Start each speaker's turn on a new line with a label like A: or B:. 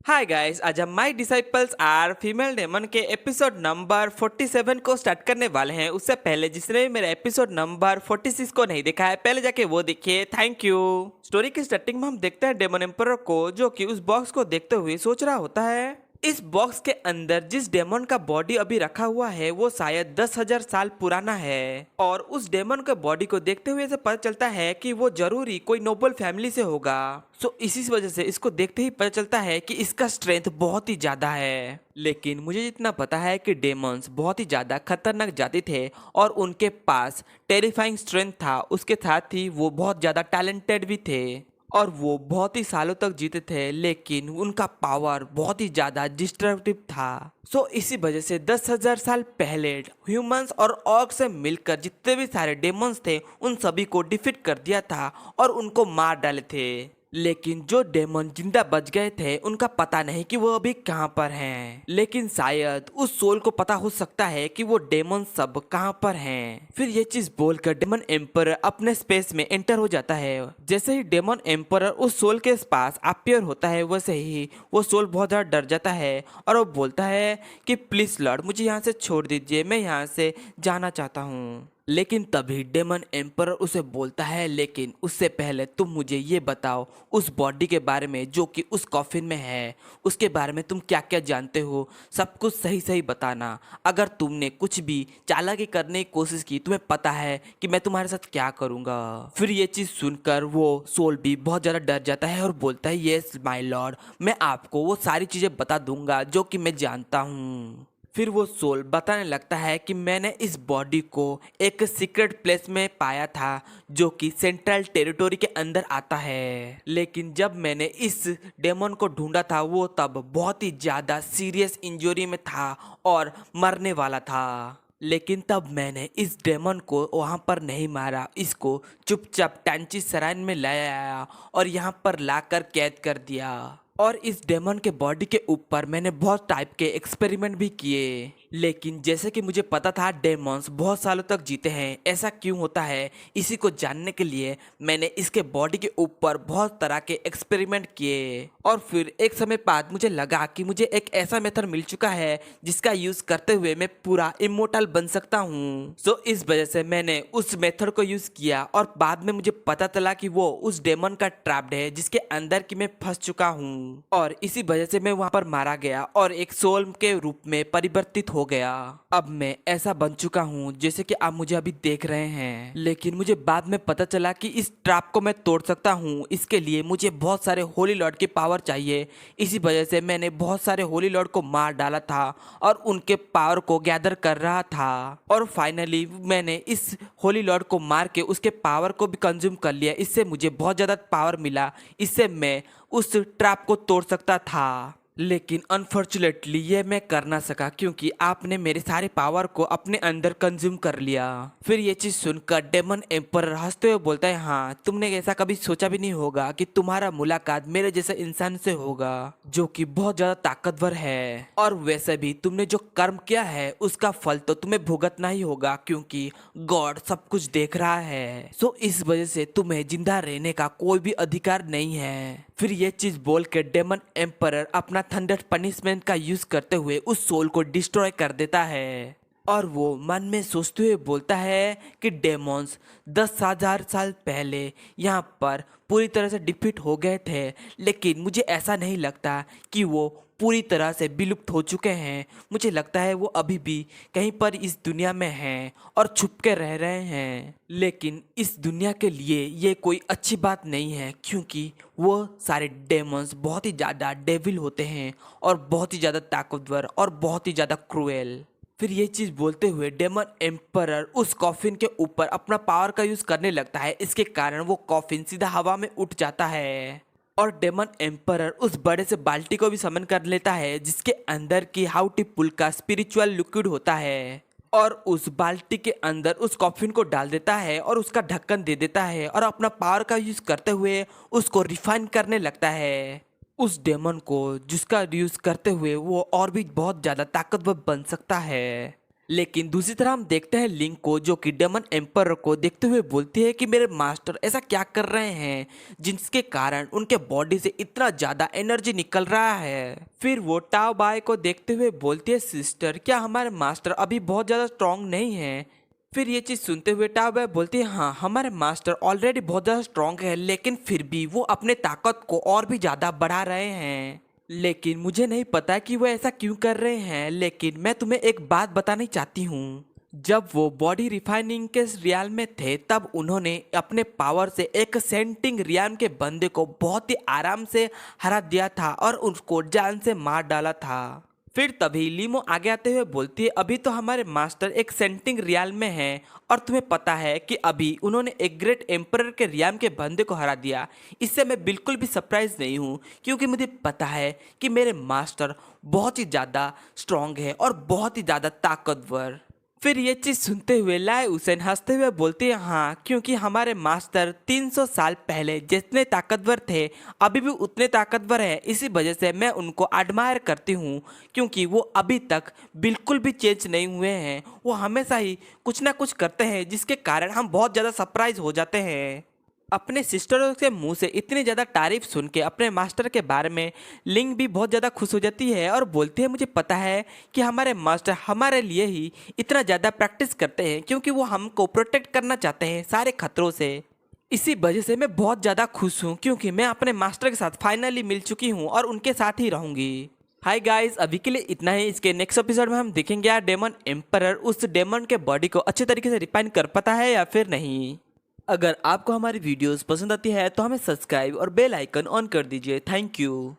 A: हाय guys, आज हम my disciples are female demon के एपिसोड नंबर 47 को स्टार्ट करने वाले हैं। उससे पहले जिसने भी मेरा एपिसोड नंबर 46 को नहीं देखा है, पहले जाके वो देखिए। Thank you. स्टोरी की स्टार्टिंग में हम देखते हैं डेमन एम्परर को, जो कि उस बॉक्स को देखते हुए सोच रहा होता है। इस बॉक्स के अंदर जिस डेमन का बॉडी अभी रखा हुआ है वो शायद 10,000 साल पुराना है, और उस डेमन के बॉडी को देखते हुए से पता चलता है कि वो जरूरी कोई नोबल फैमिली से होगा। सो इसी वजह से इसको देखते ही पता चलता है कि इसका स्ट्रेंथ बहुत ही ज्यादा है। लेकिन मुझे जितना पता है कि डेमन्स बहुत ही ज्यादा खतरनाक जाति थे और उनके पास टेरिफाइंग स्ट्रेंथ था, उसके साथ ही वो बहुत ज्यादा टैलेंटेड भी थे और वो बहुत ही सालों तक जीते थे, लेकिन उनका पावर बहुत ही ज्यादा डिस्ट्रक्टिव था। सो इसी वजह से 10,000 साल पहले ह्यूमंस और ऑर्क से मिलकर जितने भी सारे डेमंस थे उन सभी को डिफीट कर दिया था और उनको मार डाले थे। लेकिन जो डेमन जिंदा बच गए थे उनका पता नहीं कि वो अभी कहाँ पर हैं। लेकिन शायद उस सोल को पता हो सकता है कि वो डेमन सब कहाँ पर हैं। फिर ये चीज बोलकर डेमन एम्पर अपने स्पेस में एंटर हो जाता है। जैसे ही डेमन एम्पर उस सोल के पास अपियर होता है, वैसे ही वो सोल बहुत ज्यादा डर जाता है और वो बोलता है कि प्लीज लॉर्ड, मुझे यहाँ से छोड़ दीजिए, मैं यहाँ से जाना चाहता हूँ। लेकिन तभी डेमन एम्पर उसे बोलता है, लेकिन उससे पहले तुम मुझे ये बताओ उस बॉडी के बारे में जो कि उस कॉफिन में है, उसके बारे में तुम क्या क्या जानते हो, सब कुछ सही सही बताना। अगर तुमने कुछ भी चालाकी करने की कोशिश की, तुम्हें पता है कि मैं तुम्हारे साथ क्या करूंगा। फिर ये चीज सुनकर वो सोल भी बहुत ज्यादा डर जाता है और बोलता है, यस माय लॉर्ड, मैं आपको वो सारी चीजें बता दूंगा जो कि मैं जानता हूँ। फिर वो सोल बताने लगता है कि मैंने इस बॉडी को एक सीक्रेट प्लेस में पाया था जो कि सेंट्रल टेरिटोरी के अंदर आता है। लेकिन जब मैंने इस डेमन को ढूंढा था वो तब बहुत ही ज्यादा सीरियस इंजरी में था और मरने वाला था। लेकिन तब मैंने इस डेमन को वहां पर नहीं मारा, इसको चुपचाप टांची सराइन में लाया आया और यहाँ पर लाकर कैद कर दिया। और इस डेमन के बॉडी के ऊपर मैंने बहुत टाइप के एक्सपेरिमेंट भी किए। लेकिन जैसे कि मुझे पता था डेमन्स बहुत सालों तक जीते हैं, ऐसा क्यों होता है, इसी को जानने के लिए मैंने इसके बॉडी के ऊपर बहुत तरह के एक्सपेरिमेंट किए। और फिर एक समय बाद मुझे लगा कि मुझे एक ऐसा मेथड मिल चुका है जिसका यूज करते हुए मैं पूरा इमोर्टल बन सकता हूँ। सो इस वजह से मैंने उस मेथड को यूज किया और बाद में मुझे पता चला कि वो उस डेमन का ट्रैप्ड है जिसके अंदर कि मैं फंस चुका हूँ, और इसी वजह से मैं वहां पर मारा गया और एक सोल के रूप में परिवर्तित हो गया। अब मैं ऐसा बन चुका हूँ जैसे कि आप मुझे अभी देख रहे हैं। लेकिन मुझे बाद में पता चला कि इस ट्रैप को मैं तोड़ सकता हूँ, इसके लिए मुझे बहुत सारे होली लॉर्ड की पावर चाहिए। इसी वजह से मैंने बहुत सारे होली लॉर्ड को मार डाला था और उनके पावर को गैदर कर रहा था, और फाइनली मैंने इस होली लॉर्ड को मार के उसके पावर को भी कंज्यूम कर लिया। इससे मुझे बहुत ज्यादा पावर मिला, इससे मैं उस ट्रैप को तोड़ सकता था। लेकिन अनफॉर्चुनेटली ये मैं कर ना सका क्योंकि आपने मेरे सारे पावर को अपने अंदर कंज्यूम कर लिया। फिर ये चीज सुनकर डेमन एम्पर हंसते हुए बोलता है, हाँ, तुमने ऐसा कभी सोचा भी नहीं होगा कि तुम्हारा मुलाकात मेरे जैसे इंसान से होगा जो कि बहुत ज्यादा ताकतवर है, और वैसे भी तुमने जो कर्म किया है उसका फल तो तुम्हें भुगतना ही होगा क्योंकि गॉड सब कुछ देख रहा है। सो इस वजह से तुम्हें जिंदा रहने का कोई भी अधिकार नहीं है। फिर ये चीज बोल के डेमन एम्परर अपना थंडर पनिशमेंट का यूज करते हुए उस सोल को डिस्ट्रॉय कर देता है, और वो मन में सोचते हुए बोलता है कि डेमोन्स 10,000 साल पहले यहाँ पर पूरी तरह से डिफीट हो गए थे, लेकिन मुझे ऐसा नहीं लगता कि वो पूरी तरह से विलुप्त हो चुके हैं। मुझे लगता है वो अभी भी कहीं पर इस दुनिया में हैं और छुप के रह रहे हैं। लेकिन इस दुनिया के लिए ये कोई अच्छी बात नहीं है क्योंकि वो सारे डेमन्स बहुत ही ज़्यादा डेविल होते हैं और बहुत ही ज़्यादा ताकतवर और बहुत ही ज़्यादा क्रूएल। फिर ये चीज बोलते हुए डेमन एम्परर उस कॉफिन के ऊपर अपना पावर का यूज करने लगता है। इसके कारण वो कॉफिन सीधा हवा में उठ जाता है और डेमन एम्परर उस बड़े से बाल्टी को भी समन कर लेता है जिसके अंदर की हाउटी पुल का स्पिरिचुअल लिक्विड होता है, और उस बाल्टी के अंदर उस कॉफिन को डाल देता है और उसका ढक्कन दे देता है और अपना पावर का यूज करते हुए उसको रिफाइन करने लगता है उस डेमन को, जिसका यूज करते हुए वो और भी बहुत ज्यादा ताकतवर बन सकता है। लेकिन दूसरी तरह हम देखते हैं लिंक को, जो कि डेमन एम्पर को देखते हुए बोलती है कि मेरे मास्टर ऐसा क्या कर रहे हैं जिसके कारण उनके बॉडी से इतना ज्यादा एनर्जी निकल रहा है। फिर वो टाओ बाय को देखते हुए बोलती है सिस्टर, क्या हमारे मास्टर अभी बहुत ज्यादा स्ट्रांग नहीं है। फिर ये चीज सुनते हुए टाओ बाय बोलती है हाँ, हमारे मास्टर ऑलरेडी बहुत ज्यादा स्ट्रांग है, लेकिन फिर भी वो अपने ताकत को और भी ज्यादा बढ़ा रहे हैं। लेकिन मुझे नहीं पता कि वो ऐसा क्यों कर रहे हैं, लेकिन मैं तुम्हें एक बात बतानी चाहती हूँ। जब वो बॉडी रिफाइनिंग के रियाल में थे तब उन्होंने अपने पावर से एक सेंटिंग रियान के बंदे को बहुत ही आराम से हरा दिया था और उसको जान से मार डाला था। फिर तभी लीमो आगे आते हुए बोलती है अभी तो हमारे मास्टर एक सेंटिंग रियाल में हैं और तुम्हें पता है कि अभी उन्होंने एक ग्रेट एम्परर के रियाम के बंदे को हरा दिया। इससे मैं बिल्कुल भी सरप्राइज नहीं हूँ, क्योंकि मुझे पता है कि मेरे मास्टर बहुत ही ज़्यादा स्ट्रांग है और बहुत ही ज़्यादा ताकतवर। फिर ये चीज सुनते हुए लाए हुसैन हंसते हुए बोलती है हाँ, क्योंकि हमारे मास्टर 300 साल पहले जितने ताकतवर थे अभी भी उतने ताकतवर हैं, इसी वजह से मैं उनको एडमायर करती हूँ, क्योंकि वो अभी तक बिल्कुल भी चेंज नहीं हुए हैं। वो हमेशा ही कुछ ना कुछ करते हैं जिसके कारण हम बहुत ज़्यादा सरप्राइज हो जाते हैं। अपने सिस्टरों के मुंह से इतनी ज़्यादा तारीफ सुन के अपने मास्टर के बारे में लिंग भी बहुत ज़्यादा खुश हो जाती है और बोलती है मुझे पता है कि हमारे मास्टर हमारे लिए ही इतना ज़्यादा प्रैक्टिस करते हैं, क्योंकि वो हमको प्रोटेक्ट करना चाहते हैं सारे खतरों से। इसी वजह से मैं बहुत ज़्यादा खुश हूँ, क्योंकि मैं अपने मास्टर के साथ फाइनली मिल चुकी हूँ और उनके साथ ही रहूँगी। हाय गाइस, अभी के लिए इतना ही। इसके नेक्स्ट एपिसोड में हम देखेंगे यार डेमन एम्परर उस डेमन के बॉडी को अच्छे तरीके से रिफाइन कर पाता है या फिर नहीं। अगर आपको हमारी वीडियोस पसंद आती है तो हमें सब्सक्राइब और बेल आइकन ऑन कर दीजिए। Thank you.